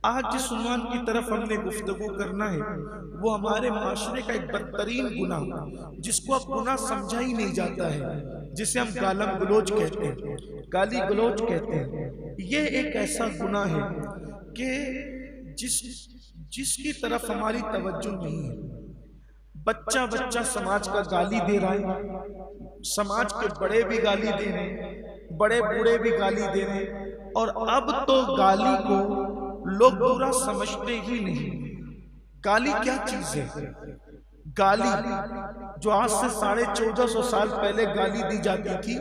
आज जिस उन्वान की तरफ हमने गुफ्तगू करना है वो हमारे माशरे का एक बदतरीन गुनाह, जिसको अब गुनाह समझा ही नहीं जाता है, जिसे हम गालम गलोच कहते हैं, गाली गलोच कहते हैं। ये एक ऐसा गुनाह है कि जिसकी तरफ हमारी तवज्जो नहीं है। बच्चा बच्चा समाज का गाली दे रहा है, समाज के बड़े भी गाली दे रहे हैं, बड़े बूढ़े भी गाली दे रहे हैं, और अब तो गाली को लोग बुरा समझते ही नहीं। गाली क्या चीज है? गाली जो आज से 1450 साल पहले गाली दी जाती थी,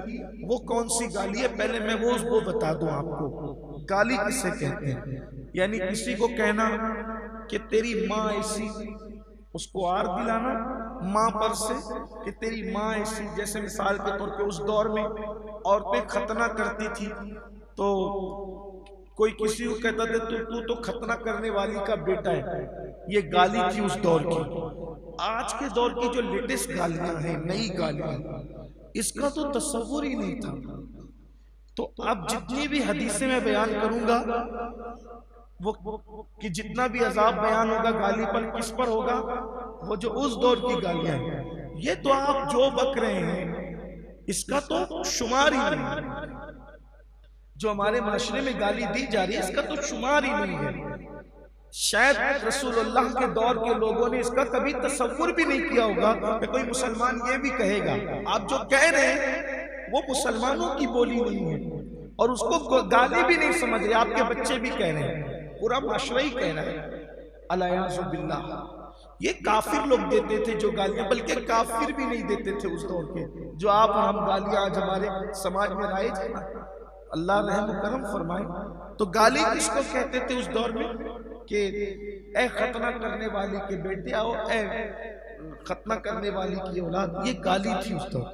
वो कौन सी गाली है? पहले मैं वो बता दूं आपको। गाली किसे कहते हैं? यानी किसी को कहना कि तेरी माँ ऐसी, उसको आर दिलाना माँ पर से कि तेरी माँ ऐसी। जैसे मिसाल के तौर पे उस दौर में औरतें खतना करती थी, तो कोई किसी को कहता था तू तो खतना करने वाली का बेटा है। ये गाली थी उस दौर की। आज के दौर की जो लेटेस्ट गालियां हैं, नई गालियां, इसका तो तस्वुर ही नहीं था। तो अब जितनी भी हदीसें मैं बयान करूंगा, वो कि जितना भी अजाब बयान होगा गाली पर, किस पर होगा? वो जो उस दौर की गालियां हैं। ये तो आप जो बक रहे हैं, इसका तो शुमार ही नहीं। जो हमारे माशरे में गाली दी जा रही है, इसका तो शुमार ही नहीं है। शायद रसूलुल्लाह के दौर के लोगों ने इसका कभी तसव्वुर भी नहीं किया होगा कि कोई मुसलमान ये भी कहेगा। आप जो कह रहे हैं वो मुसलमानों की बोली नहीं है, और उसको गाली भी नहीं समझ रहे। आपके बच्चे भी कह रहे हैं, पूरा माशरा ही कह रहा है। अलियाज़ु बिल्लाह। ये काफिर लोग देते थे जो गालियां, बल्कि काफिर भी नहीं देते थे उस दौर के, जो आप हम गालियां आज हमारे समाज में राइज है ना। अल्लाह रहम करम फरमाए। तो गाली किसको कहते थे उस दौर में? कि ए खतना करने वाली के बेटे, आओ ए खतना करने वाली की औलाद। ये गाली थी उस दौर।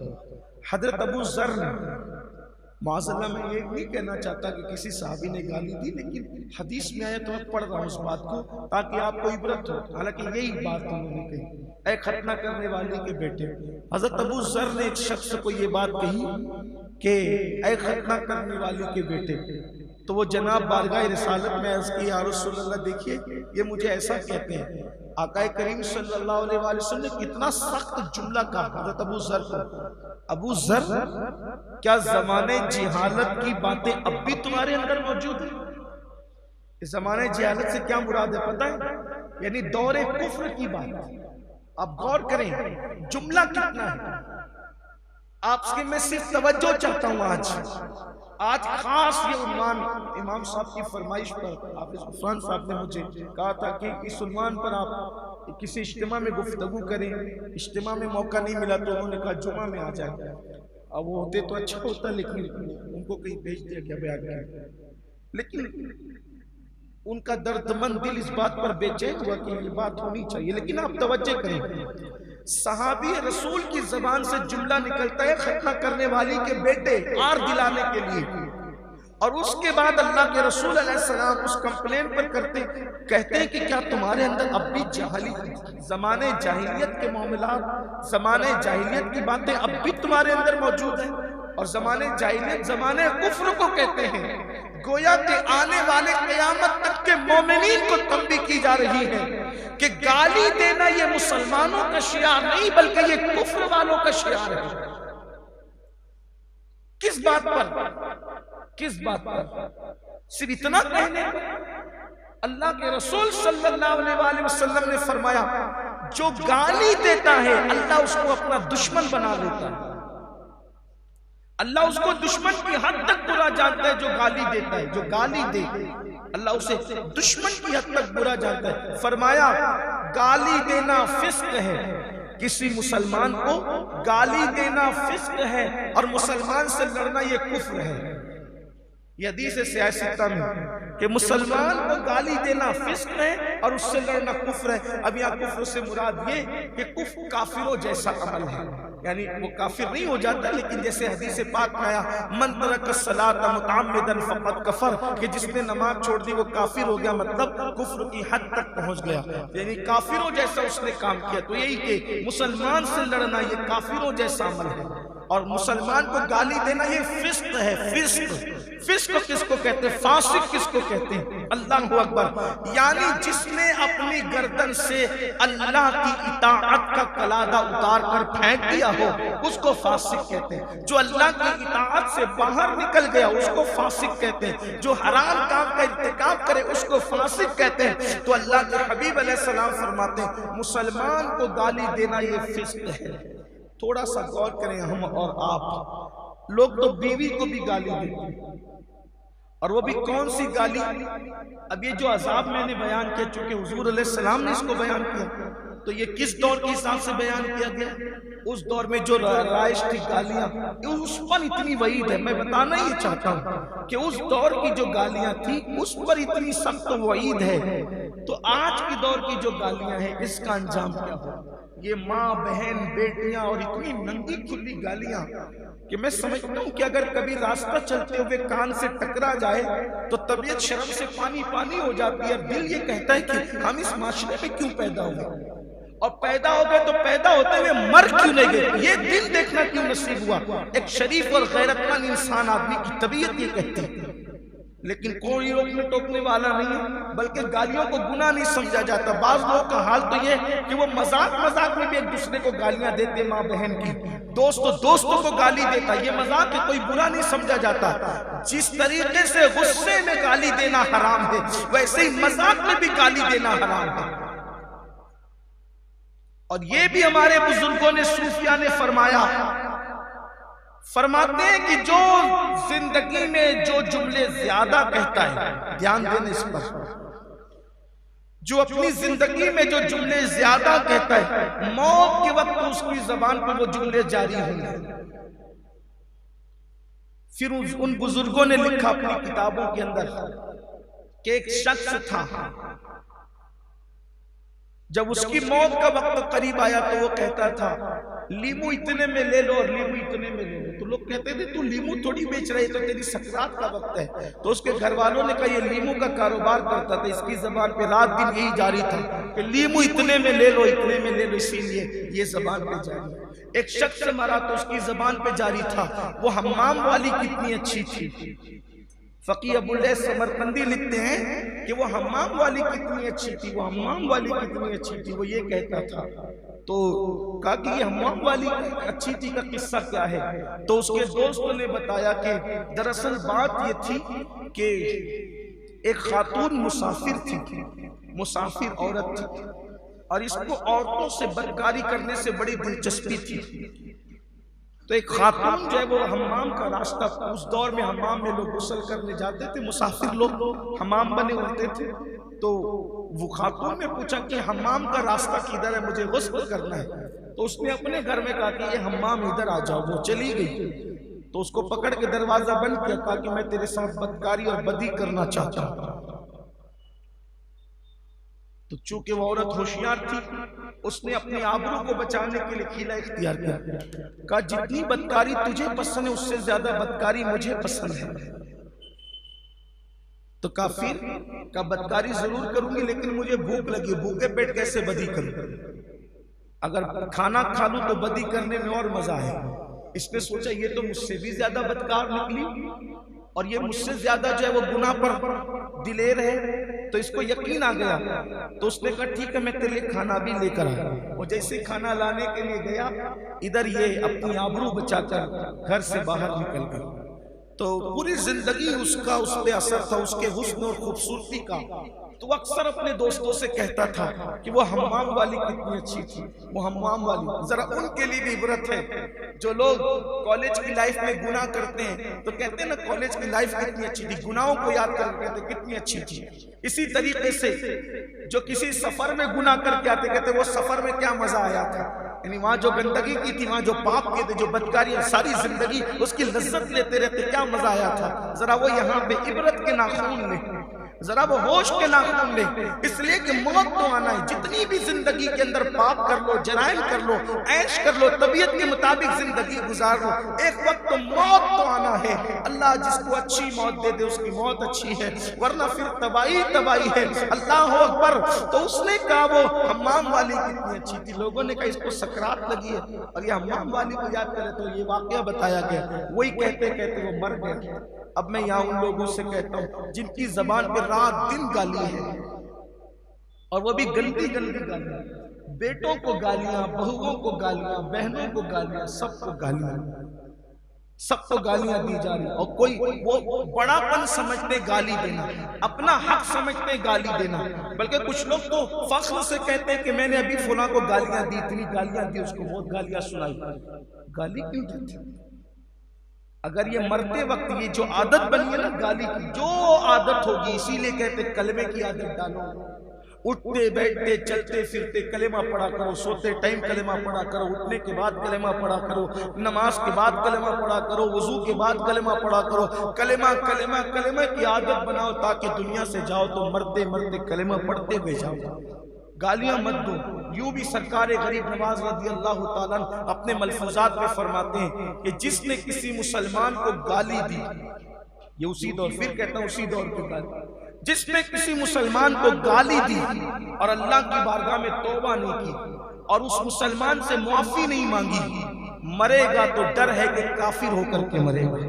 हजरत अबू ज़र ने, माज़अल्लाह मैं ये नहीं कहना चाहता कि किसी साहबी ने गाली दी, लेकिन हदीस में आया तो मैं पढ़ रहा हूँ उस बात को ताकि आपको इबरत हो। हालांकि यही बात उन्होंने कही, ए खतना करने वाली के बेटे। हजरत अबू ज़र ने एक शख्स को ये बात कही कि ऐ खतना करने वाली के बेटे, तो वो जनाब बारगाह रिसालत में अर्ज़ की, या रसूलल्लाह देखिए ये मुझे ऐसा कहते हैं। आका करीम सल्लल्लाहु अलैहि वसल्लम ने कितना सख्त जुमला कहा हज़रत अबू ज़र को। अबू ज़र, क्या ज़माने जिहालत की बातें अब भी तुम्हारे अंदर मौजूद है? इस ज़माने जिहालत से क्या मुराद है पता है? यानी दौरे कुफ्र की बात। आप गौर करें जुमला कितना है। आपसे मैं सिर्फ तवज्जो चाहता हूँ। आज खास ये उन्वान इमाम साहब की फरमाइश पर हाफिज़ गुफ़रान साहब ने मुझे कहा था कि इस उन्वान पर आप किसी इज्तिमा में गुफ्तगू करें। इज्तिमा में मौका नहीं मिला तो उन्होंने कहा जुमा में आ जाए। अब वो होते तो अच्छा होता, लेकिन उनको कहीं भेज दिया गया बयान किया। लेकिन उनका दर्दमंद दिल इस बात पर बेचैन हुआ कि ये बात होनी चाहिए। लेकिन आप तवज्जो करें, सहाबी रसूल की जबान से जुमला निकलता है खतना करने वाली के बेटे, आर दिलाने के लिए, और उसके बाद अल्लाह के रसूल अलैहिस्सलाम उस कंप्लेन पर कहते हैं कि क्या तुम्हारे अंदर अब भी जमाने जाहिलियत के मामलात, जमाने जाहिलियत की बातें अब भी तुम्हारे अंदर मौजूद हैं? और जमाने जाहिलियत जमाने कुफ्र को कहते हैं। गोया के आने वाले क़यामत तक के मोमिनीन को तंबीह की जा रही है कि गाली देना ये मुसलमानों का शियार नहीं, बल्कि ये कुफ्र वालों का शियार है। किस बात पर? किस बात पर? सिर्फ इतना कहने अल्लाह के रसूल सल्लल्लाहु अलैहि वसल्लम ने फरमाया, जो गाली देता है अल्लाह उसको अपना दुश्मन बना लेता है। अल्लाह उसको दुश्मन की हद तक बुरा जानता है जो गाली देता है। जो गाली दे अल्लाह उसे दुश्मन की हद तक बुरा जानता है। फरमाया गाली देना फिस्क है, किसी मुसलमान को गाली देना फिस्क है, और मुसलमान से लड़ना ये कुफ्र है। ये हदीस है सियासत में कि मुसलमान को गाली देना फिस्क है और उससे लड़ना कुफ्र है। अब यहाँ कुफ्र से मुराद ये कि कुफ्र काफिरों जैसा अमल है, यानी वो काफिर नहीं हो जाता, लेकिन जैसे हदीस पाक में आया मन तरक सलात मुतअम्मिदन फक़द कफर, कि जिसने नमाज छोड़ दी वो काफिर हो गया, मतलब कुफ्र की हद तक पहुंच गया, यानी काफिरों जैसा उसने काम किया। तो यही कि मुसलमान से लड़ना ये काफिरों जैसा अमल है। और मुसलमान को गाली देना ये फिस्क है। फिस्क किसको कहते हैं? फासिक किसको कहते हैं? अल्लाह अकबर। यानी जिसने अपनी गर्दन से अल्लाह की इताअत का कलादा उतार कर फेंक दिया हो उसको फासिक कहते हैं। जो अल्लाह की इताअत से बाहर निकल गया उसको फासिक कहते हैं। जो हराम काम का इर्तिकाब करे उसको फासिक कहते हैं। तो अल्लाह के हबीब अलैहिस्सलाम फरमाते हैं मुसलमान को गाली देना ये फिस्क है। थोड़ा सा गौर करें हम और आप। लोग तो बीवी को भी गाली देते हैं, और वो भी कौन सी गाली? अब ये जो अजाब मैंने बयान किया, चूंकि हुजूर अलैहिस्सलाम ने इसको बयान किया, तो ये किस दौर के हिसाब से बयान किया गया? उस दौर में जो राइश थी गालियां, उस पर इतनी वईद है। मैं बताना ही चाहता हूँ कि उस दौर की जो गालियां थी उस पर इतनी सख्त वईद है। तो आज की दौर की जो गालियां हैं इसका अंजाम क्या हो? ये माँ बहन बेटियां और इतनी नंगी खुली गालियां कि मैं समझता हूँ कि अगर कभी रास्ता चलते हुए कान से टकरा जाए तो तबीयत शर्म से पानी पानी हो जाती है। दिल ये कहता है कि हम इस माशरे में क्यों पैदा हुए, और पैदा हो गए तो पैदा होते हुए मर क्यों नहीं गए? ये दिन देखना क्यों नसीब हुआ? एक शरीफ और गैरतमंद इंसान आदमी की तबीयत ये कहती है। लेकिन कोई रोकने टोकने वाला नहीं है, बल्कि गालियों को गुनाह नहीं समझा जाता। बाज लोगों का हाल तो ये कि वो मजाक मजाक में भी एक दूसरे को गालियां देते, माँ बहन की, दोस्तों को गाली देता। ये मजाक है, कोई बुरा नहीं समझा जाता। जिस तरीके से गुस्से में गाली देना हराम है, वैसे ही मजाक में भी गाली देना हराम है। और ये भी हमारे बुजुर्गों ने, सूफिया ने फरमाते हैं कि जो जिंदगी में जो जुमले ज्यादा कहता है, ध्यान देने इस पर, जो अपनी जिंदगी में जो जुमले ज्यादा कहता है, मौत के वक्त उसकी जबान पर वो जुमले जारी होंगे। फिर उन बुजुर्गों ने लिखा अपनी किताबों के अंदर कि एक शख्स था, जब उसकी मौत का वक्त करीब आया तो वो कहता था लीमू इतने में ले लो और लीमू इतने में ले लो। तो लोग कहते थे तू लीमू थोड़ी बेच रही, तो तेरी सकरात का वक्त है। तो उसके घर वालों ने कहा ये लीमू का कारोबार करता था, इसकी जबान पे रात दिन यही जारी था कि लीमू इतने में ले लो, इतने में ले लो, इसीलिए ये जबान पे जारी। एक शख्स मरा तो उसकी जबान पे जारी था वो हम्माम वाली कितनी अच्छी थी। फकीह अबुल समरकंदी लिखते हैं कि वो हम्माम वाली कितनी अच्छी थी, वो हम्माम वाली कितनी अच्छी थी, वो ये कहता था। तो कहा कि ये हम्माम वाली अच्छी थी का किस्सा क्या है? तो उसके दोस्तों ने बताया कि दरअसल बात ये थी कि एक खातून मुसाफिर थी, मुसाफिर औरत थी, और इसको औरतों से बदकारी करने से बड़ी दिलचस्पी थी। तो एक खातून जो है वो हम्माम का रास्ता, उस दौर में हम्माम में लोग गुस्ल करने जाते थे, मुसाफिर लोग हम्माम बने होते थे। तो वो खातून ने पूछा कि हम्माम का रास्ता किधर है, मुझे गुस्ल करना है। तो उसने अपने घर में कहा कि ये हम्माम इधर आ जाओ। वो चली गई तो उसको पकड़ के दरवाजा बंद किया, कहा कि मैं तेरे साथ बदकारी और बदी करना चाहता हूँ। तो चूंकि वो औरत होशियार थी, उसने अपनी आबरू को बचाने के लिए हीला इख्तियार किया, कहा जितनी बदकारी तुझे पसंद है उससे ज्यादा बदकारी मुझे पसंद है। तो काफिर का बदकारी जरूर करूंगी, लेकिन मुझे भूख लगी, भूखे पेट कैसे बदी करूं? अगर खाना खा लूं तो बदी करने में और मजा है। इसने सोचा ये तो मुझसे भी ज्यादा बदकार निकली, और ये मुझसे ज्यादा जो है वो गुनाह पर दिलेर है। तो इसको यकीन आ गया, तो उसने कहा ठीक है मैं तेरे लिए खाना भी लेकर आया। और जैसे खाना लाने के लिए गया, इधर ये अपनी आबरू बचाकर घर से बाहर निकल गया। तो पूरी जिंदगी उसका उस पे असर था, उसके हुस्न और खूबसूरती का। तो वो अक्सर अपने दोस्तों से कहता था कि वो हम्माम वाली कितनी अच्छी थी, वो हम्माम वाली। जरा उनके लिए भी इबरत है जो लोग कॉलेज की लाइफ में गुनाह करते हैं, तो कहते हैं ना कॉलेज की लाइफ कितनी अच्छी थी, गुनाहों को याद करके कहते कितनी अच्छी थी। इसी तरीके से जो किसी सफर में गुनाह करके आते, कहते वो सफर में क्या मजा आया था, यानी वहां जो गंदगी की थी, वहां जो पाप किए थे, जो बदकारी, सारी जिंदगी उसकी लज्जत लेते रहते, क्या मजा आया था। जरा वो यहाँ पे इबरत के नाखून में जरा वो होश के नाखून ले, इसलिए कि मौत तो आना है। जितनी भी जिंदगी के अंदर पाप कर लो, जराइम कर लो, ऐश कर लो, तबीयत के मुताबिक जिंदगी गुजार लो, एक वक्त तो मौत तो आना है। अल्लाह जिसको अच्छी मौत दे दे उसकी मौत अच्छी है, वरना फिर तबाही तबाही है। अल्लाह अकबर। तो उसने कहा वो हम्माम वाली कितनी अच्छी थी, लोगों ने कहा इसको सकरात लगी है, और ये हम्माम वाली को याद करे तो ये वाकया बताया गया। वही कहते कहते वो मर गया। अब मैं यहाँ उन लोगों से कहता हूँ जिनकी जबान पे रात दिन गाली है, और वो भी गंदी गंदी गालियां, बेटों को गालियां, बहुओं को गालियां, बहनों को गालियां, सबको गालियां, सबको गालियां दी जा रही। और कोई वो बड़ापन समझते गाली देना, अपना हक समझते गाली देना, बल्कि कुछ लोग तो फख्र से कहते हैं कि मैंने अभी फुला को गालियां दी, इतनी गालियां दी, उसको बहुत गालियां सुनाई। गाली क्यों देते? अगर ये मरते वक्त ये जो आदत बनी है ना गाली की, जो आदत होगी, इसीलिए कहते कलमे की आदत डालो। उठते बैठते चलते फिरते कलेमा पढ़ा करो, सोते टाइम कलेमा पढ़ा करो, उठने के बाद कलेमा पढ़ा करो, नमाज के बाद कलेमा पढ़ा करो, वजू के बाद कलेमा पढ़ा करो। कलेमा कलेमा कलेमा की आदत बनाओ ताकि दुनिया से जाओ तो मरते मरते कलेमा पढ़ते हुए जाओ, गालियां मत दो। यूं भी सरकार गरीब नवाज रज़ी अल्लाह ताला अपने मलफूजात में फरमाते हैं कि जिसने किसी मुसलमान को गाली दी, ये उसी दौर, फिर कहता हूं उसी दौर की गाली, जिसने किसी मुसलमान को गाली दी और अल्लाह की बारगाह में तौबा नहीं की और उस मुसलमान से मुआफी नहीं मांगी, मरेगा तो डर है कि काफिर होकर के मरेगा।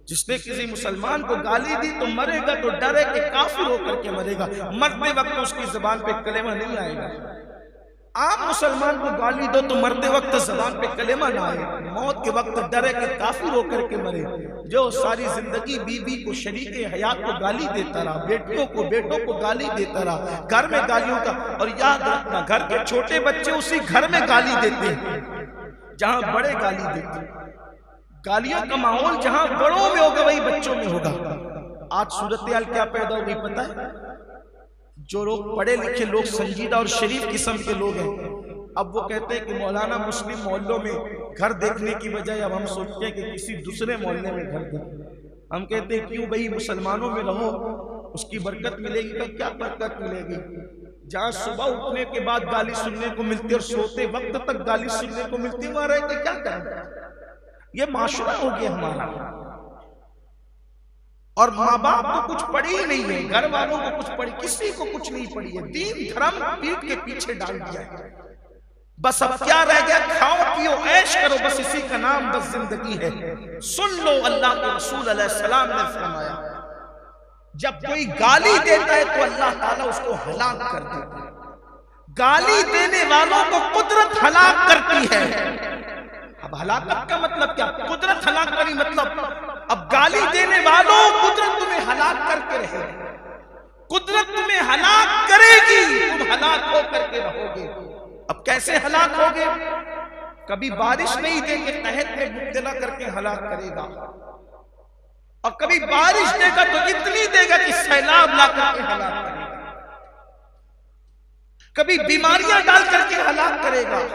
जिसने किसी मुसलमान को गाली दी तो मरेगा तो डर है कि काफिर होकर के मरेगा। मरते वक्त उसकी जुबान पे कलेमा नहीं आएगा। आप मुसलमान को गाली दो तो मरते वक्त जुबान पे कलेमा ना आए, मौत के वक्त डर है कि काफिर होकर के मरे। जो सारी जिंदगी बीवी को, शरीके हयात को गाली देता रहा, बेटियों को, बेटों को गाली देता रहा, घर में गालियों का। और याद रखना, घर के छोटे बच्चे उसी घर में गाली देते हैं जहां बड़े गाली देते हैं। गालियों का माहौल जहां बड़ों में होगा वही बच्चों में होगा। आज सूरत हाल क्या पैदा हो गई पता है? जो लोग पढ़े लिखे लोग, संजीदा और शरीफ किस्म के लोग हैं, अब वो कहते हैं कि मौलाना मुस्लिम मोहल्लों में घर देखने की बजाय अब हम सोचते हैं कि किसी दूसरे मोहल्ले में घर देखें। हम कहते हैं क्यों भाई, मुसलमानों में रहो, उसकी बरकत मिलेगी। तो क्या बरकत मिलेगी? जहाँ सुबह उठने के बाद गाली सुनने को मिलती और सोते वक्त तक गाली सुनने को मिलती, वहां रह के क्या करें? ये माशरा हो गया हमारा। और माँ बाप तो कुछ पढ़ी ही नहीं है, घर वालों को कुछ पढ़ी, किसी को कुछ नहीं पढ़ी है। दीन धर्म पीठ के पीछे डाल दिया है। बस अब क्या रह गया? खाओ पियो ऐश करो, बस इसी का नाम बस जिंदगी है। सुन लो, अल्लाह के रसूल अलैहिस्सलाम ने फरमाया, जब कोई गाली देता है तो अल्लाह ताला उसको हलाक कर देता है। गाली देने वालों को कुदरत हलाक करती है। अब हलाकत का मतलब क्या? कुदरत हलाक करी मतलब अब गाली देने वालों कुदरत तुम्हें हलाक करके रहेगी, कुदरत तुम्हें हलाक करेगी, तुम हलाक होकर के रहोगे। अब कैसे हलाक होगे? कभी बारिश नहीं देंगे, तहत में मुब्तला करके हलाक करेगा, और कभी बारिश देगा तो इतनी देगा कि सैलाब ला करके हलाक करेगा, कभी बीमारियां डाल करके हलाक करेगा,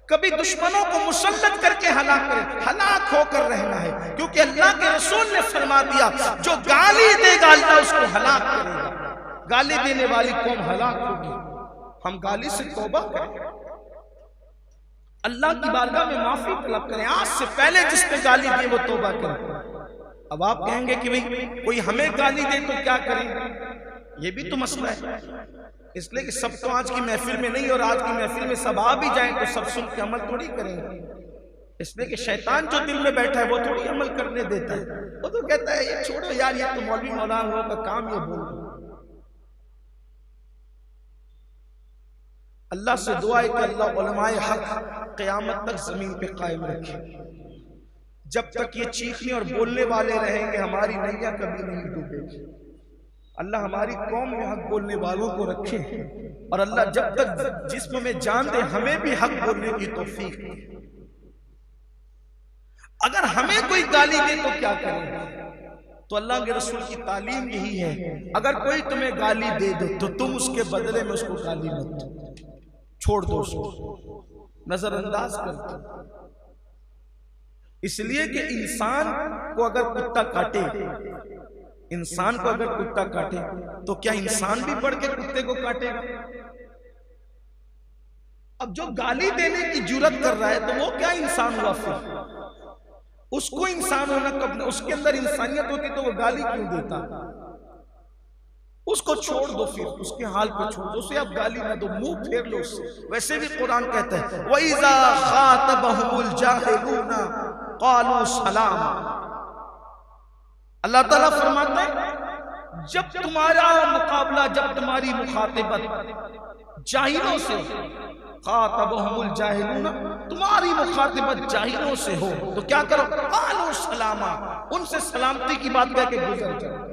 कभी दुश्मनों को मुसल्लत करके हलाक करे। हलाक होकर रहना है, क्योंकि अल्लाह के रसूल ने फरमा दिया, जो गाली देगा अल्लाह उसको हलाक करेगा। गाली देने वाली कौम हलाक होगी। हम गाली से तौबा करें, अल्लाह की बारगाह में माफी तलब करें। आज से पहले जिसने गाली दी वो तौबा करें। अब आप कहेंगे कि भाई कोई हमें गाली दे तो क्या करें? ये भी तो मसला है। इसलिए कि सब तो आज की महफिल में नहीं, और आज की महफिल में सब आ भी जाएं तो सब सुन के अमल थोड़ी करेंगे। इसलिए कि शैतान जो दिल में बैठा है वो थोड़ी अमल करने देता है। वो तो कहता है ये छोड़ो यार, ये तो मौलवी मौलाना का काम, ये बोल। अल्लाह से दुआ है कि अल्लाह उलमाए हक क़यामत तक जमीन पे कायम रखे। जब तक ये चीखने और बोलने वाले रहेंगे हमारी नैया कभी नहीं डूबेगी। अल्लाह हमारी कौम में हक बोलने वालों को रखे, और अल्लाह जब तक जिस्म में जान दे हमें भी हक बोलने की तौफीक दे। अगर हमें कोई गाली दे तो क्या करेंगे? तो अल्लाह के रसूल की तालीम यही है, अगर कोई तुम्हें गाली दे दो तो तुम उसके बदले में उसको गाली मत दो, छोड़ दो, उसको नजरअंदाज कर दो। इसलिए कि इंसान को अगर कुत्ता काटे इंसान को अगर कुत्ता काटे तो क्या इंसान भी बढ़ के कुत्ते को काटेगा? अब जो गाली देने की जुर्रत कर रहा है तो वो क्या इंसान हुआ फिर? उसको इंसान होना कब, उसके अंदर इंसानियत होती तो वो गाली क्यों देता? उसको छोड़ दो, फिर उसके हाल पे छोड़ दो, उसे आप गाली ना दो, मुंह फेर लो उससे। वैसे भी कुरान कहता है वइज़ा खातबहुमुल जाहिलूना क़ालू सलाम। अल्लाह ताला फरमाता है जब तुम्हारा मुकाबला, जब तुम्हारी मुखातिबत जाहिलों से, खातबहुमुल जाहिलूना, तुम्हारी मुखातिबत जाहिलों से हो तो क्या करो? क़ालू सलामा, उनसे सलामती की बात कह के गुजर जाओ।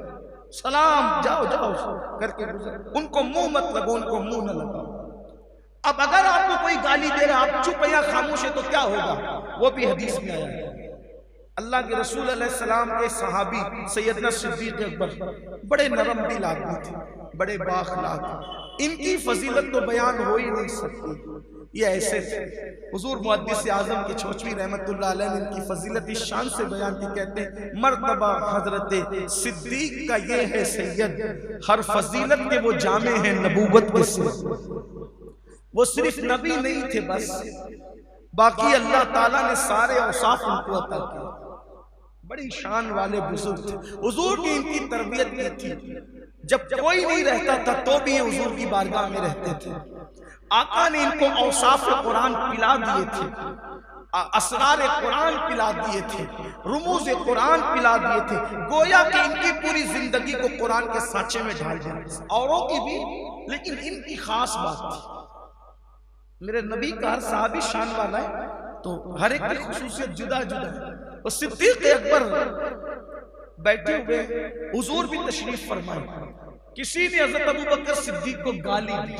सलाम, जाओ जाओ करके गुजर, उनको मुंह मत लगो, उनको मुंह न लगाओ। अब अगर आपको कोई गाली दे रहा, आप चुप या खामोश है तो क्या होगा? वो भी हदीस में आया है। अल्लाह के रसूल अलैहिस्सलाम के सहाबी सैयदना सिद्दीक़ अकबर बड़े नरम दिल आदमी थे, बड़े बाअखलाक। इनकी फजीलत तो बयान हो ही नहीं सकती। ये ऐसे थे, हुजूर मुहद्दिस आज़म के छोचवी रहमतुल्लाह अलैह ने इनकी फजीलत इस शान से बयान की, कहते हैं मर्तबा हजरत सिद्दीक का ये है सैयद, हर फजीलत के वो जामे हैं नबूवत के सिर्फ। वो सिर्फ नबी नहीं थे बस, बाकी अल्लाह ताला ने सारे औसाफ उनको अता किए। बड़ी शान वाले बुजुर्ग थे। हुजूर की इनकी तरबियत की थी, जब कोई नहीं रहता था तो भी ये हुजूर की बारगाह में रहते थे। आका ने इनको औसाफ कुरान पिला दिए थे, असरार कुरान पिला दिए थे, रुमूज कुरान पिला दिए थे। गोया कि इनकी पूरी जिंदगी को कुरान के सांचे में ढाल दिया, औरों की भी, लेकिन इनकी खास बात थी। मेरे नबी का हर साहबी शान वाला है, तो हर एक की खुसूसियत जुदा जुदा है। और सिद्दीक़ अकबर बैठे हुए, हुजूर भी तशरीफ फरमाए, किसी ने हज़रत अबू बकर सिद्दीक़ को गाली दी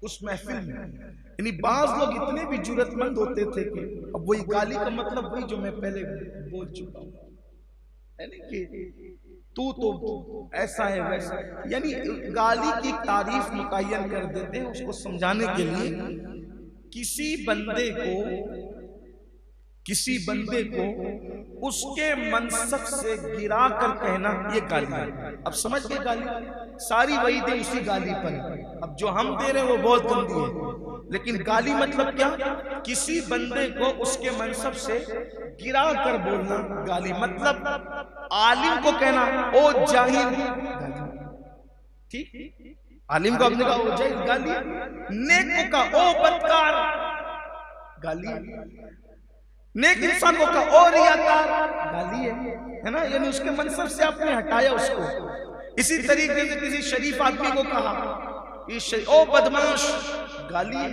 उस महफिल में। यानी बाज लोग इतने भी जुर्रतमंद होते थे कि अब वही गाली का मतलब वही जो मैं पहले बोल चुका हूँ, यानी कि तू तो ऐसा है वैसा, यानी गाली की तारीफ मुतय्यन कर देते हैं उसको समझाने के लिए। किसी बंदे को उसके मनसब से गिरा कर कहना, ये गाली है। अब समझ गए गाली, सारी वही दे उसी गाली पर। अब जो हम दे रहे हैं वो बहुत गंदी है, लेकिन गाली मतलब क्या? किसी बंदे को उसके मनसब से गिरा कर बोलना गाली। मतलब आलिम को कहना ओ जाहिल, ठीक, आलिम को आपने कहा ओ जाहिल, गाली। नेक को कहा ओ बदकार, गाली। नेक इंसान को कहा ओ रियाकार, गाली है ना, यानी उसके मनसब से आपने हटाया उसको। इसी तरीके से किसी शरीफ आदमी को कहा ओ बदमाश, गाली है।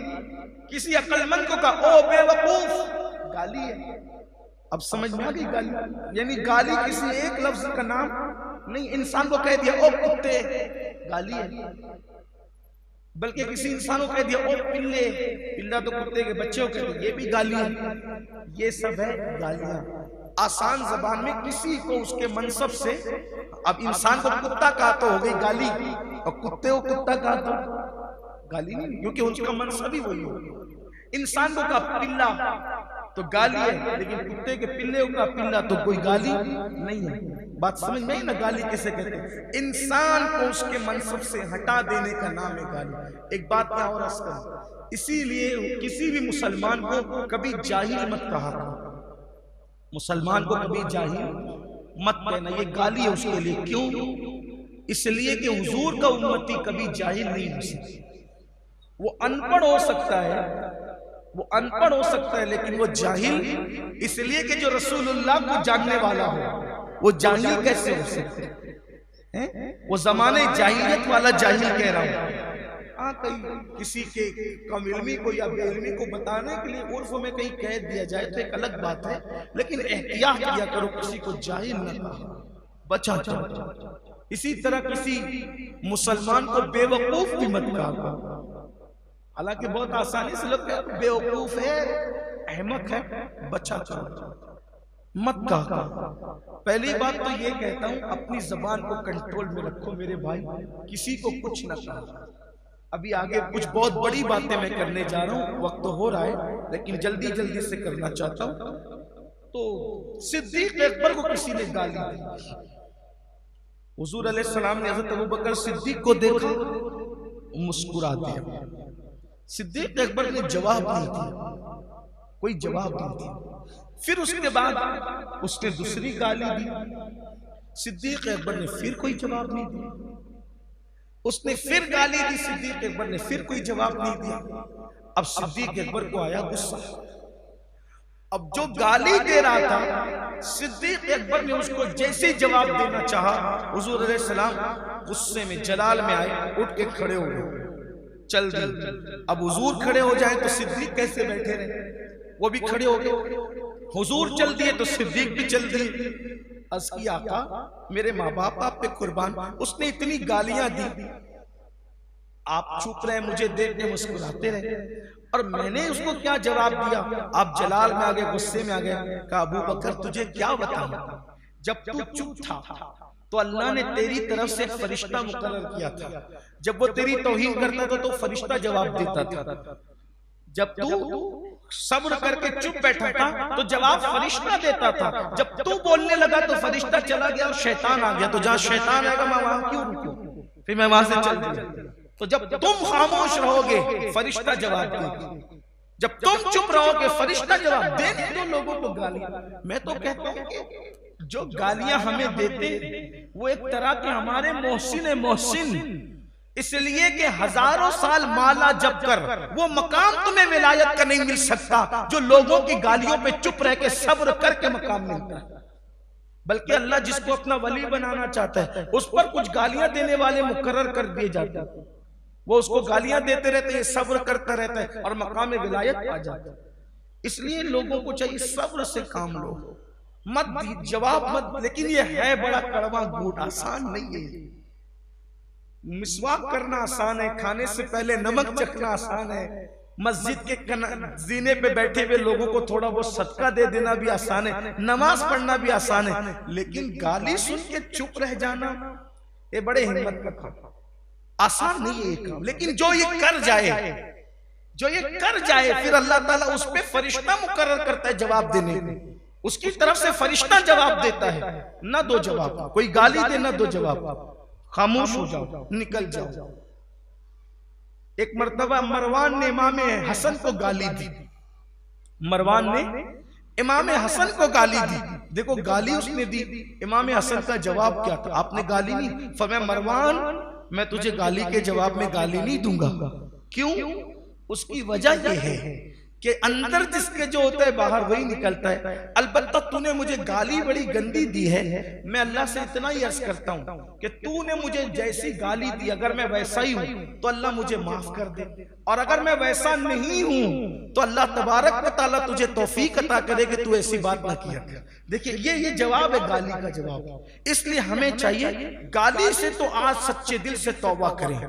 किसी अक्लमंद को कहा ओ बेवकूफ, गाली है। अब समझ में आ गई गाली, यानी गाली किसी एक लफ्ज का नाम नहीं। इंसान को कह दिया ओ कुत्ते, गाली है। बल्कि किसी इंसान को कह दिया ओ पिल्ले, पिल्ला तो कुत्ते के बच्चे को कहते, ये भी गाली है। ये सब है गालियां। आसान जबान में किसी को उसके मनसब से, अब इंसान को कुत्ता कहा तो हो गई गाली, और कुत्ते को कुत्ता कहा तो गाली नहीं, क्योंकि उसका मनसब ही वही हो। इंसान को कहा पिल्ला तो गाली है, लेकिन कुत्ते के पिल्ले का पिल्ला तो कोई गाली नहीं है। बात समझ में आई ना, गाली किसे कहते हैं? इंसान को उसके मनसब से हटा देने का नाम है गाली। एक बात मैं और अर्ज करूं, इसीलिए किसी भी मुसलमान को कभी जाहिल मत कहा, मुसलमान को कभी जाहिल मत कहना, ये गाली है उसके लिए। क्यों? इसलिए कि हुजूर का उम्मती कभी जाहिल नहीं हो सकता। वो अनपढ़ हो सकता है, वो अनपढ़ हो सकता है, लेकिन वो जाहिल इसलिए कि जो रसूलुल्लाह को जानने वाला हो वो जाहिल कैसे हो सकता है? वो जमाने जाहिलियत वाला जाहिल कह रहा हूं। हाँ, कहीं किसी के कम इल्मी को या बेइल्मी को बताने के लिए उर्फ में कहीं कह दिया जाए तो एक अलग बात है, लेकिन एहतियात किया करो, किसी को जाहिल न कहो, बचा जाओ। इसी तरह किसी मुसलमान को बेवकूफ भी मत कहा। हालांकि बहुत आसानी से लोग कहते बेवकूफ है, अहमक है, बचा जाओ, मत कहा। पहली बात तो ये कहता हूं, अपनी जबान को कंट्रोल में रखो मेरे भाई, किसी को कुछ न कहा। अभी आगे कुछ बहुत बड़ी बातें मैं करने जा रहा हूं, वक्त तो हो रहा है लेकिन जल्दी जल्दी से करना चाहता हूं। तो सिद्दीक अकबर को किसी ने गाली दी, हुजूर अलैहिस्सलाम ने हज़रत अबू बकर सिद्दीक को देखा, मुस्कुरा दिया। सिद्दीक अकबर ने जवाब नहीं दिया, कोई जवाब नहीं दिया। फिर उसके बाद उसने दूसरी गाली दी, सिद्दीक अकबर ने फिर कोई जवाब नहीं दिया। उसने फिर गाली दी, सिद्दीक अकबर ने फिर कोई जवाब नहीं दिया। अब सिद्दीक अकबर को आया गुस्सा। अब जो गाली दे रहा था, सिद्दीक अकबर ने उसको जैसे जवाब देना चाहा, हुजूर अलैहिस्सलाम गुस्से में जलाल में आए, उठ के खड़े हो गए, चल दी। अब हुजूर खड़े हो जाए तो सिद्दीक कैसे बैठे रहे, वो भी खड़े हो गए। हुजूर चल दिए तो सिद्दीक भी चल दिए। अर्ज़ की आका मेरे माँ बाप आप पे कुर्बान, उसने इतनी गालियां दी, आप चुप रहे, मुझे देख के मुस्कुराते रहे, और मैंने उसको क्या जवाब दिया। आप जलाल में आ गए, गुस्से में आ गए। कहा अबू बकर तुझे क्या बताऊं, जब तू चुप था तो अल्लाह ने तेरी तरफ से एक फरिश्ता मुकर्रर किया था। जब वो तेरी तौहीन करता था तो फरिश्ता जवाब देता था। जब तू सब्र करके चुप बैठा था तो जवाब फरिश्ता देता था। जब तू बोलने लगा तो फरिश्ता चला गया और शैतान आ गया। तो जहां शैतान आएगा मैं वहां क्यों रुकूं, फिर मैं वहां से चल दिया। तो जब तुम खामोश रहोगे फरिश्ता जवाब देगा, जब तुम चुप रहोगे फरिश्ता जवाब देने दो लोगों को गालियां। मैं तो कहता हूं कि जो गालियां हमें देते वो एक तरह के हमारे मोहसिन, इसलिए कि हजारों साल माला जप कर वो मकाम तुम्हें विलायत का नहीं मिल सकता जो लोगों की गालियों पे चुप रह के सब्र करके मकाम मिलता है। बल्कि अल्लाह जिसको अपना वली बनाना चाहता है उस पर कुछ गालियां देने वाले मुकर्रर कर दिए जाते हैं, वो उसको गालियां देते रहते हैं, सब्र करता रहता है और मकाम विलायत आ जाता है। इसलिए लोगों को चाहिए सब्र से काम लो, मत जवाब मत। लेकिन ये है बड़ा कड़वा घूट, आसान नहीं है। मिसवाक करना आसान है, खाने से पहले नमक चखना आसान है, मस्जिद के जीने पे बैठे हुए लोगों को थोड़ा बहुत सदका दे देना भी आसान है, नमाज पढ़ना भी आसान है। लेकिन गाली सुन के चुप रह जाना ये बड़े हिम्मत का काम, आसान नहीं है ये काम। लेकिन जो ये कर जाए फिर अल्लाह ताला उस पे फरिश्ता मुकर्रर करता है जवाब देने को, उसकी तरफ से फरिश्ता जवाब देता है। ना दो जवाब, कोई गाली दे ना दो जवाब, खामोश हो जाओ, निकल जाओ। एक मर्तबा मरवान ने इमाम हसन को गाली दी, मरवान ने इमाम हसन को गाली दी। देखो गाली उसने दी, इमाम हसन का जवाब क्या था, आपने गाली नहीं। फरमाया मरवान मैं तुझे गाली के जवाब में गाली नहीं दूंगा। क्यों? उसकी वजह यह है कि अंदर जिसके जो होता है बाहर वही निकलता है। अलबत्ता तूने मुझे गाली बड़ी गंदी दी है, मैं अल्लाह से इतना ही अर्ज करता हूं कि तूने मुझे जैसी गाली दी अगर मैं वैसा ही हूं तो अल्लाह मुझे माफ कर दे, और अगर मैं वैसा नहीं हूं तो अल्लाह तबारक व तआला तुझे तौफीक अता करे कि तू ऐसी बात ना किया कर। देखिए ये जवाब है गाली का जवाब। इसलिए हमें चाहिए गाली से तो आज सच्चे दिल से तौबा करें,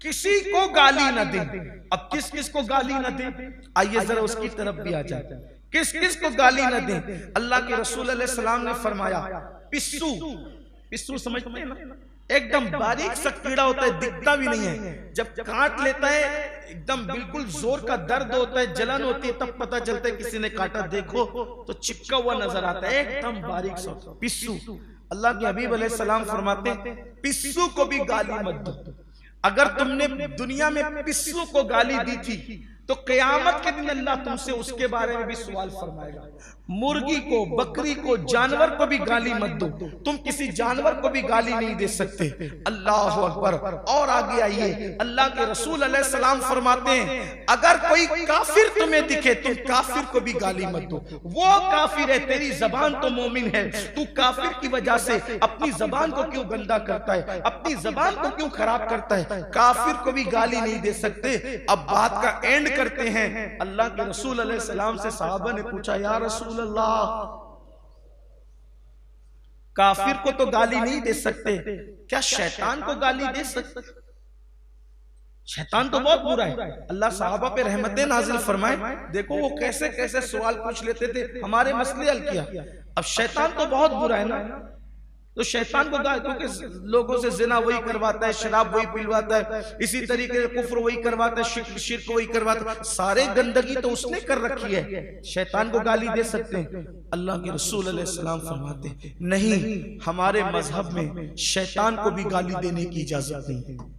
किसी को गाली न दें। अब किस किस को गाली न दें, आइए जरा उसकी तरफ भी आ जाते हैं। किस किस को गाली न दें? अल्लाह के रसूल अलैहि सलाम ने फरमाया पिस्सू समझते हैं ना, एकदम बारीक सा कीड़ा होता है, दिखता भी नहीं है, जब काट लेता है एकदम बिल्कुल जोर का दर्द होता है, जलन होती है, तब पता चलता है किसी ने काटा। देखो तो चिपका हुआ नजर आता है, एकदम बारीक सा पिस्सू। अल्लाह के हबीब अलैहि सलाम फरमाते हैं पिस्सू को भी गाली मत दो। अगर तुमने दुनिया में पिस्सू को गाली दी थी तो क़यामत के दिन अल्लाह तुमसे उसके बारे में भी सवाल फरमाएगा। मुर्गी को, बकरी को, जानवर को भी गाली मत दो। तुम किसी जानवर को भी गाली नहीं दे सकते। अल्लाह अकबर। और आगे आइए, अल्लाह के रसूल अलैहि सलाम फरमाते हैं अगर कोई काफिर तुम्हें दिखे तुम काफिर को भी गाली मत दो। वो काफिर है, तेरी जबान तो मोमिन है, तू काफिर की वजह से अपनी जबान को क्यों गंदा करता है, अपनी जबान को क्यों खराब करता है? काफिर को भी गाली नहीं दे सकते। अब बात का एंड करते हैं। अल्लाह के रसूल अलैहि सलाम से सहाबा ने पूछा या रसूल अल्लाह, काफिर को तो गाली नहीं दे सकते, क्या शैतान को गाली दे सकते? शैतान तो बहुत बुरा है। अल्लाह सहाबा पे रहमतें नाजिल फरमाए। देखो वो कैसे कैसे सवाल पूछ लेते थे, हमारे मसले हल किया। अब शैतान तो बहुत बुरा है ना, तो शैतान को क्योंकि लोगों से जिना वही करवाता है, शराब वही पिलवाता है, इसी तरीके से कुफ्र वही करवाता है, शिर्क वही करवाता है, सारे गंदगी तो उसने कर रखी है। शैतान को गाली दे सकते हैं? अल्लाह के रसूल अलैहि सलाम फरमाते नहीं, हमारे मजहब में शैतान को भी गाली देने की इजाजत नहीं है।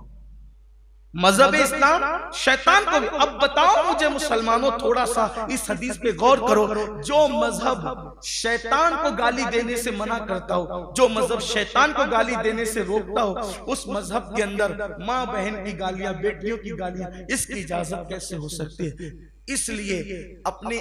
मजहब इस्लाम शैतान को भी। अब बताओ मुझे मुसलमानों, थोड़ा सा इस हदीस पे गौर करो। जो मजहब शैतान को गाली देने से मना करता हो, जो मजहब शैतान को गाली देने से रोकता हो, उस मजहब के अंदर माँ बहन की गालियां, बेटियों की गालियां, इसकी इजाजत कैसे हो सकती है? इसलिए अपने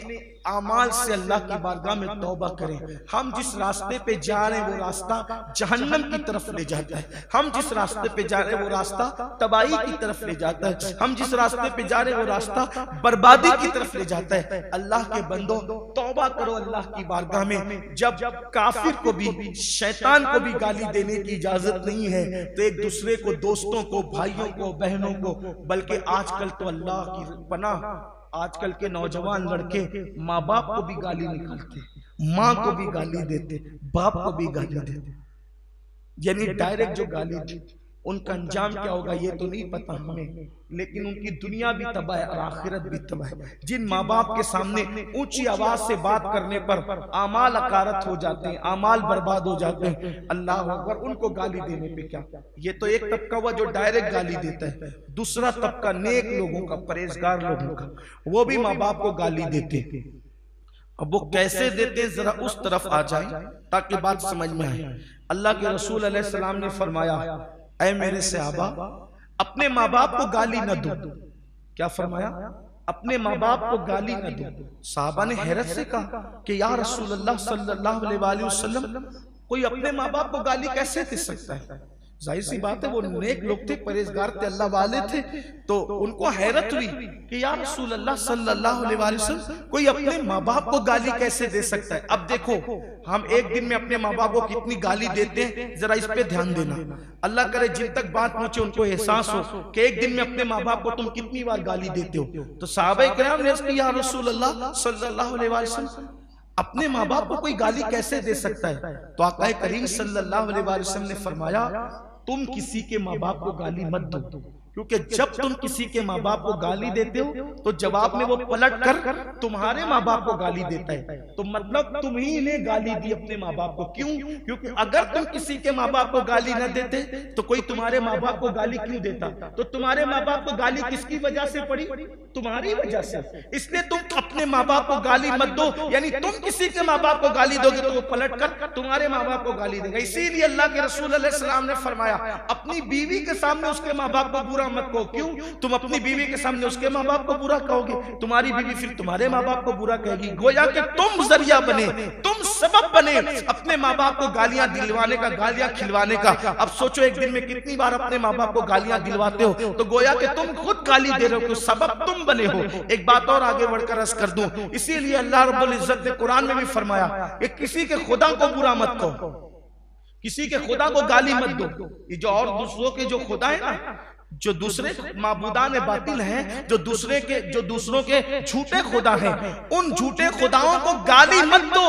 आमाल से अल्लाह की बारगाह में तौबा करें। हम जिस रास्ते पे जा रहे हैं वो रास्ता जहन्नम की तरफ ले जाता है। हम जिस रास्ते पे जा रहे हैं वो रास्ता तबाही की तरफ ले जाता है। हम जिस रास्ते पे जा रहे हैं वो रास्ता बर्बादी की तरफ ले जाता है। अल्लाह के बंदो, तौबा करो अल्लाह की बारगाह में। जब काफिर को भी, शैतान को भी गाली देने की इजाजत नहीं है, तो एक दूसरे को, दोस्तों को, भाइयों को, बहनों को, बल्कि आजकल तो अल्लाह की पनाह, आजकल के नौजवान लड़के माँ बाप को भी गाली निकालते, माँ को भी गाली देते, बाप को भी गाली देते, यानी डायरेक्ट जो गाली दी। उनका अंजाम क्या होगा ये तो नहीं पता हमें, लेकिन उनकी दुनिया भी तबाह है और आखिरत भी तबाह है। जिन माँ बाप के सामने ऊंची आवाज से बात करने पर आमाल अकारत हो जाते हैं, आमाल बर्बाद हो जाते हैं, अल्लाह अकबर, उनको गाली देने पे क्या। ये तो एक तबका हुआ जो डायरेक्ट गाली देता है। दूसरा तबका नेक लोगों का, परहेजगार लोगों का, वो भी माँ बाप को गाली देते। अब वो कैसे देते जरा उस तरफ आ जाए ताकि बात समझ में आए। अल्लाह के रसूल अलैहि सलाम ने फरमाया, ऐ मेरे सहाबा, अपने माँ बाप को गाली न दो। क्या फरमाया? अपने माँ बाप को गाली न दो। सहाबा ने हैरत से कहा कि या रसूल अल्लाह सल्लल्लाहु अलैहि वसल्लम, कोई अपने माँ बाप को गाली कैसे दे सकता है? जाहिर सी बात है वो नेक लोग थे, परहेजगार थे, अल्लाह वाले थे, तो उनको हैरत हुई कि या रसूल अल्लाह सल्लल्लाहु अलैहि वसल्लम, कोई अपने माँ बाप को गाली कैसे दे सकता है? अब देखो, हम एक दिन में अपने माँ बाप को कितनी गाली देते हैं, जरा इस पे ध्यान देना। अल्लाह करे जिन तक बात पहुंचे उनको एहसास हो कि एक दिन में अपने माँ बाप को तुम कितनी बार गाली देते हो। तो सहाबा किराम ने अर्ज़ की, या रसूल अल्लाह सल्लल्लाहु अलैहि वसल्लम, अपने माँ बाप को कोई गाली कैसे दे सकता है? तो आका करीम सल्लल्लाहु अलैहि वसल्लम ने फरमाया, तुम किसी के माँ बाप को गाली मत दो, क्योंकि जब तुम किसी के माँ बाप को गाली देते हो तो जवाब में वो पलट कर तुम्हारे माँ बाप को गाली देता है। तो मतलब तुम ही ने गाली दी अपने माँ बाप को। क्यों? क्योंकि अगर तुम किसी के माँ बाप को गाली न देते तो कोई तुम्हारे माँ बाप को गाली क्यों देता? तो तुम्हारे माँ बाप को गाली किसकी वजह से पड़ी? तुम्हारी वजह से। इसलिए तुम अपने माँ बाप को गाली मत दो, यानी तुम किसी के माँ बाप को गाली दोगे तो वो पलट कर तुम्हारे माँ बाप को गाली देगा। इसीलिए अल्लाह के रसूल अलैहि सलाम ने फरमाया, अपनी बीवी के सामने उसके माँ बाप को बुरा मत कहो। क्यों? तुम अपनी बीवी के सामने उसके माँ बाप को बुरा कहोगे, तुम्हारी बीवी फिर तुम्हारे माँ बाप को बुरा कहेगी। गोया कि तुम जरिया बने, तुम सबब बने अपने माँ बाप को गालियां दिलवाने का, गालियां खिलवाने का। अब सोचो एक दिन में कितनी बार अपने माँ बाप को गालियां दिलवाते हो, तो गोया कि तुम खुद गाली दे रहे हो, सबब तुम बने हो। एक बात और आगे बढ़कर अर्ज कर दूं, इसीलिए अल्लाह रब्बुल इज्जत ने कुरान में भी फरमाया कि किसी के खुदा को बुरा मत कहो, किसी के खुदा को गाली मत दो। ये जो और दूसरों के जो खुदा है ना, जो दूसरे माबूदान बातिल हैं, जो दूसरों के झूठे खुदा हैं, उन झूठे खुदाओं को गाली मत दो।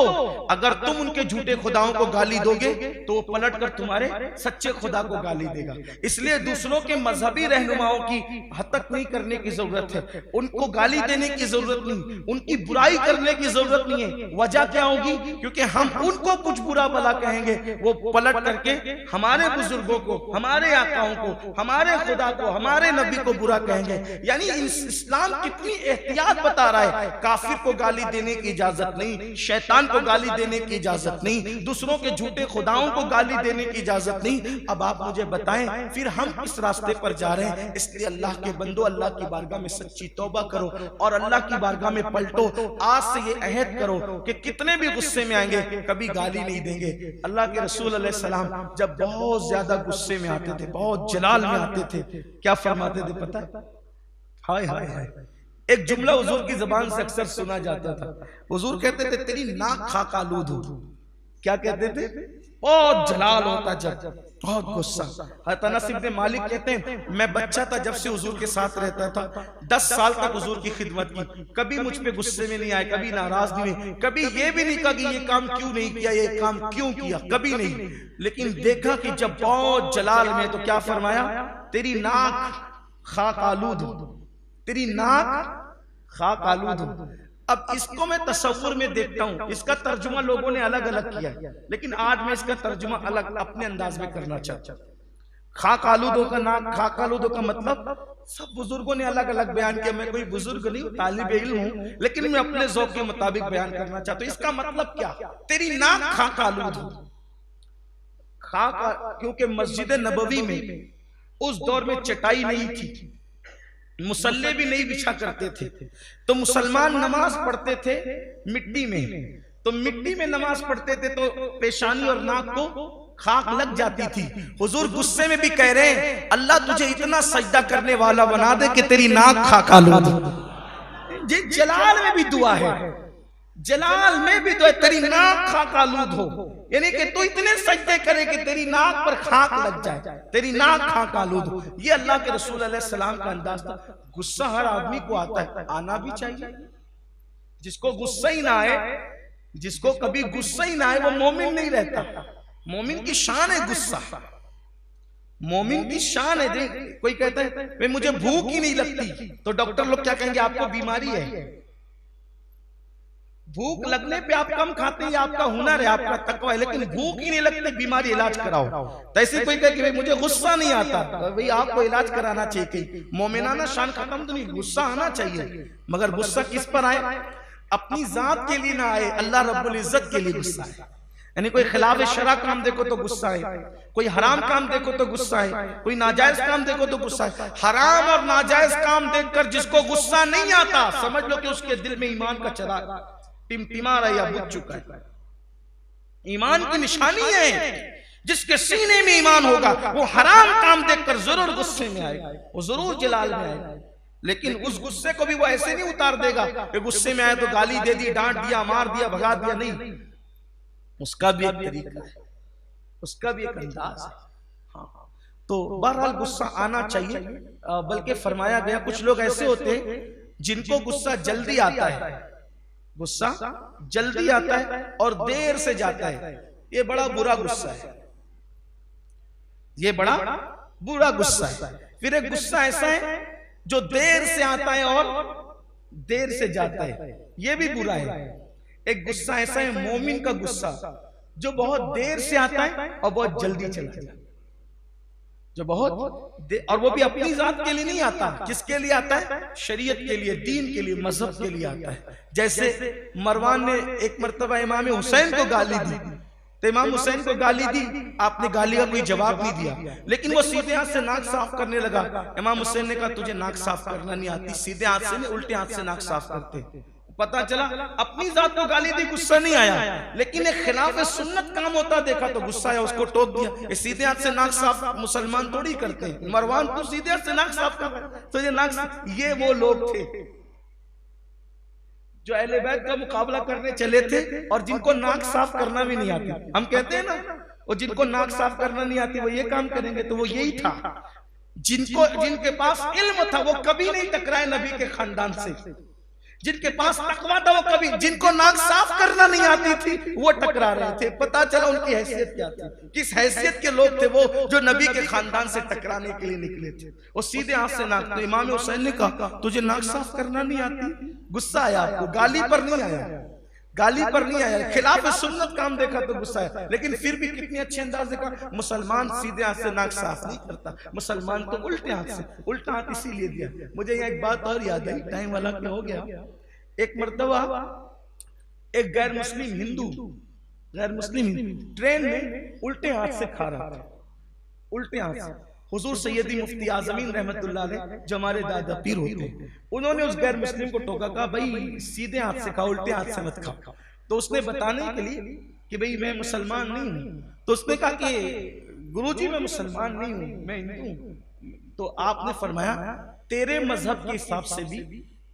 अगर तुम उनके झूठे खुदाओं को गाली दोगे तो वो पलट कर तुम्हारे सच्चे खुदा को गाली देगा। इसलिए दूसरों के मजहबी रहनुमाओं की हतक नहीं करने की जरूरत है, उनको गाली देने की जरूरत नहीं, उनकी बुराई करने की जरूरत नहीं है। वजह क्या होगी? क्योंकि हम उनको कुछ बुरा भला कहेंगे, वो पलट करके हमारे बुजुर्गों को, हमारे आकाओं को, हमारे खुदा को, हमारे नबी को बुरा कहेंगे। यानी इस्लाम कितनी एहतियात बता रहा है। काफिर को गाली देने की इजाजत नहीं, शैतान को गाली देने की इजाजत नहीं, दूसरों के झूठे खुदाओं को गाली देने की इजाजत नहीं। अब आप मुझे बताएं फिर हम किस रास्ते पर जा रहे हैं? इसलिए अल्लाह के बंदो, अल्लाह की बारगाह में सच्ची तौबा करो और अल्लाह की बारगाह में पलटो। आज से ये अहद करो कि कितने भी गुस्से में आएंगे कभी गाली नहीं देंगे। अल्लाह के रसूल अलैहि सलाम जब बहुत ज्यादा गुस्से में आते थे, बहुत जलाल में आते थे, क्या फरमाते थे पता है? हाय हाय हाय। एक जुमला हुजूर की जबान से अक्सर सुना जाता था। हुजूर कहते थे तेरी नाक खाक आलूद हो। क्या कहते थे? बहुत जलाल होता जब बहुत गुस्सा। हज़रत अनस इब्ने मालिक कहते हैं मैं बच्चा था जब से हुजूर के साथ रहता था, 10 साल तक हुजूर की खिदमत की, कभी मुझ पे गुस्से में नहीं आए, कभी नाराज नहीं हुए, कभी ये भी नहीं कहा कि ये काम क्यों नहीं किया, ये काम क्यों किया, कभी नहीं। लेकिन देखा कि जब बहुत जलाल में, तो क्या फरमाया, तेरी नाक खाक आलूद हो, तेरी नाक खाक आलूद हो। अब इसको मैं तसव्वुर में देखता हूं, इसका तर्जुमा लोगों ने अलग अलग किया, लेकिन आज मैं इसका तर्जुमा अलग अपने अंदाज में करना चाहता हूं। खाक आलूदों का नाक खाक आलूदों का मतलब सब बुजुर्गों ने अलग अलग बयान किया। मैं कोई बुजुर्ग नहीं, तालिब इल्म हूं, लेकिन मैं अपने ज़ौक़ के मुताबिक बयान करना चाहता हूं। इसका मतलब क्या, तेरी नाक खाक आलूद हो। खाक, क्योंकि मस्जिद नबवी में उस दौर में चटाई नहीं थी, मुसल्ले भी नहीं बिछा करते थे, तो मुसलमान नमाज पढ़ते थे मिट्टी में। तो मिट्टी में नमाज पढ़ते थे तो पेशानी और नाक को खाक लग जाती थी। हुजूर गुस्से में भी कह रहे हैं अल्लाह तुझे इतना सजदा करने वाला बना दे कि तेरी नाक खाक आलूद हो। जलाल में भी दुआ है, जलाल में भी दुआ, तेरी नाक खाक आलूद हो, यानी कि तू इतने सजदे करे कि तेरी नाक पर खाक लग जाए, तेरी नाक खाक आलूद हो। ये अल्लाह के रसूल अलैहि सलाम का अंदाज था। गुस्सा हर आदमी को आता है, आना भी चाहिए। जिसको गुस्सा ही ना आए, जिसको कभी गुस्सा ही ना आए, वो मोमिन नहीं रहता। मोमिन की शान है गुस्सा, मोमिन की शान है। कोई कहता है मुझे भूख ही नहीं लगती, तो डॉक्टर लोग क्या कहेंगे, आपको बीमारी है। भूख लगने पे आप कम खाते हैं, आपका हुनर है, आपका तकवा है, लेकिन भूख ही नहीं लगती, बीमारी, इलाज कराओ। तो ऐसे कोई कहे कि भाई मुझे गुस्सा नहीं आता, तो भाई आपको इलाज कराना चाहिए। मोमिनाना शान खत्म तो नहीं, गुस्सा आना चाहिए, मगर गुस्सा किस पर आए, अपनी जात के लिए ना आए, अल्लाह रब्बुल इज्जत के लिए गुस्सा है। यानी कोई खिलाफ शरा काम देखो तो गुस्सा है, कोई हराम काम देखो तो गुस्सा है, कोई नाजायज काम देखो तो गुस्सा है। हराम और नाजायज काम देखकर जिसको गुस्सा नहीं आता, समझ लो कि उसके दिल में ईमान का चिराग टिमटिमा रहा या बुझ चुका है। ईमान की निशानी है, जिसके सीने में ईमान होगा वो हराम काम देखकर जरूर गुस्से में आएगा, वो जरूर जलाल में आएगा। लेकिन उस गुस्से को भी वो ऐसे नहीं उतार देगा कि गुस्से में आए तो गाली दे दी, डांट दिया, मार दिया, भगा दिया, नहीं। उसका भी एक तरीका है, उसका भी एक अंदाज है। हाँ, तो बहरहाल गुस्सा आना चाहिए। बल्कि फरमाया गया कुछ लोग ऐसे होते हैं जिनको गुस्सा जल्दी आता है, गुस्सा जल्दी आता है और देर से जाता है। ये बड़ा बुरा गुस्सा है, ये बड़ा बुरा गुस्सा है। फिर एक गुस्सा ऐसा है जो देर से आता है और देर से जाता है, ये भी बुरा है। एक गुस्सा ऐसा है मोमिन का गुस्सा जो बहुत देर से आता है और बहुत जल्दी चला जाता है, जो बहुत और वो भी अपनी जात के लिए नहीं आता। किसके लिए आता है, शरीयत के लिए, दीन के लिए, मजहब के लिए आता है। जैसे मरवान ने एक मर्तबा इमाम हुसैन को गाली दी, तो इमाम हुसैन को गाली दी, आपने गाली का कोई जवाब नहीं दिया, लेकिन वो सीधे हाथ से नाक साफ करने लगा। इमाम हुसैन ने कहा तुझे नाक साफ करना नहीं आती, सीधे हाथ से नहीं उल्टे हाथ से नाक साफ करते। पता चला अपनी जात को गाली दी, गुस्सा नहीं आया, लेकिन एक खिलाफ सुन्नत काम होता देखा तो गुस्सा आया, उसको टोक दिया। ये सीधे हाथ से नाक साफ मुसलमान थोड़ी करते हैं। मरवान तू सीधे हाथ से नाक साफ कर, तो ये नाक साफ, ये वो लोग थे जो अहले बैत का मुकाबला करने चले थे और जिनको नाक साफ करना भी नहीं आती। हम कहते हैं ना, वो जिनको नाक साफ करना नहीं आती वो ये काम करेंगे, तो वो यही था। जिनके पास इल्म था वो कभी नहीं टकराए नबी के खानदान से, जिनके पास तकवा था वो कभी, जिनको नाक साफ करना नहीं आती थी वो टकरा रहे थे। पता चला उनकी हैसियत क्या थी, किस हैसियत के लोग थे वो जो नबी के खानदान से टकराने के लिए निकले थे। वो सीधे हाथ से नाक, तो इमाम हुसैन ने कहा तुझे नाक साफ करना नहीं आती। गुस्सा आया आपको, गाली पर नहीं आया, गाली पर नहीं आया, खिलाफ सुन्नत काम देखा तो गुस्सा है। लेकिन फिर भी कितने अच्छे अंदाज देखा, मुसलमान सीधे हाथ से नाक साफ नहीं करता, मुसलमान तो उल्टे हाथ से, उल्टा हाथ इसीलिए दिया। मुझे यहाँ एक बात और याद आई, टाइम वाला क्या हो गया। एक मर्तबा एक गैर मुस्लिम हिंदू ट्रेन में उल्टे हाथ से खा रहा था, उल्टे हाथ से। हुजूर सैयदी मुफ्ती आजमीन रहमतुल्लाह अलैह जो हमारे दादा पीर होते हैं, उन्होंने उस गैर मुस्लिम को टोका, कहा भाई सीधे हाथ से खाओ, उल्टे हाथ से मत खाओ। तो उसने बताने के लिए कि भाई मैं मुसलमान नहीं हूँ, तो उसने कहा कि गुरुजी मैं मुसलमान नहीं हूँ, मैं हिंदू हूँ। तो आपने फरमाया तेरे मजहब के हिसाब से भी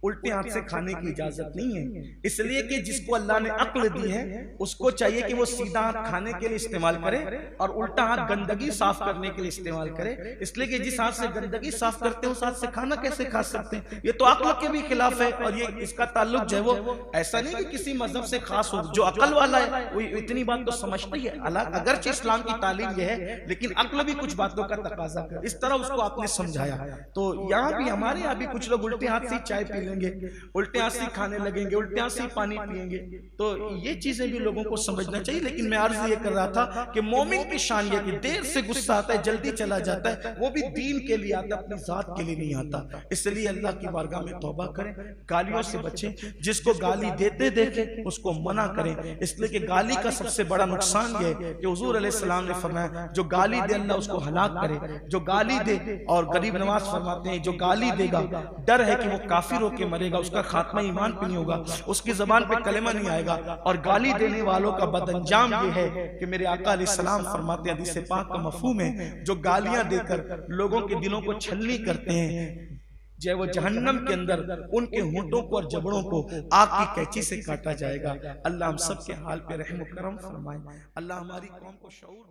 उल्टे हाथ से खाने की इजाजत नहीं है, इसलिए कि जिसको अल्लाह ने अक्ल दी है उसको चाहिए कि वो सीधा हाथ खाने के लिए इस्तेमाल करे और उल्टा हाथ गंदगी साफ करने के लिए इस्तेमाल करे। इसलिए कि जिस हाथ से गंदगी साफ करते हैं उस हाथ से खाना कैसे खा सकते हैं, ये तो अक्ल के भी खिलाफ है। और ये इसका ताल्लुक जो है वो ऐसा नहीं कि किसी मजहब से खास हो, जो अकल वाला है वो इतनी बात तो समझता ही है। अगरचे इस्लाम की तालीम ये है लेकिन अक्ल भी कुछ बातों का तकाजा कर, इस तरह उसको आपने समझाया। तो यहाँ भी हमारे यहाँ भी कुछ लोग उल्टे हाथ से चाय पी लेंगे, उल्टे हाथ से खाने लगेंगे, उल्टे हाथ से पानी पिएंगे, तो ये चीजें भी लोगों को समझना चाहिए। लेकिन मैं अर्ज ये कर रहा था कि मोमिन की शान ये कि देर से गुस्सा आता है, जल्दी चला जाता है, वो भी दीन के लिए आता है, अपनी जात के लिए नहीं आता। इसलिए अल्लाह की बारगाह में तौबा करें, गालियों से बचें, जिसको गाली देते देखें उसको मना करें। इसलिए कि गाली का सबसे बड़ा नुकसान ये है कि हुजूर अलैहिस्सलाम ने फरमाया जो गाली दे अल्लाह उसको हलाक करे, जो गाली दे। और गरीब नवाज फरमाते हैं जो गाली देगा डर है कि वो काफिर होके मरेगा, उसका खात्मा ईमान पे नहीं होगा, उसकी जबान पे कलेमा नहीं आएगा। और गाली देने वालों का बदअंजाम ये है कि मेरे आका अलैहिस्सलाम फरमाते हैं, हदीस पाक का मफहूम है, जो गालियां देकर लोगों के दिलों को छलनी करते हैं जय वो जहन्नम के अंदर उनके होंठों को और जबड़ों को आग की कैंची से काटा जाएगा। अल्लाह हम सब के हाल पे रहम करम फरमाए, अल्लाह हमारी कौम को शऊर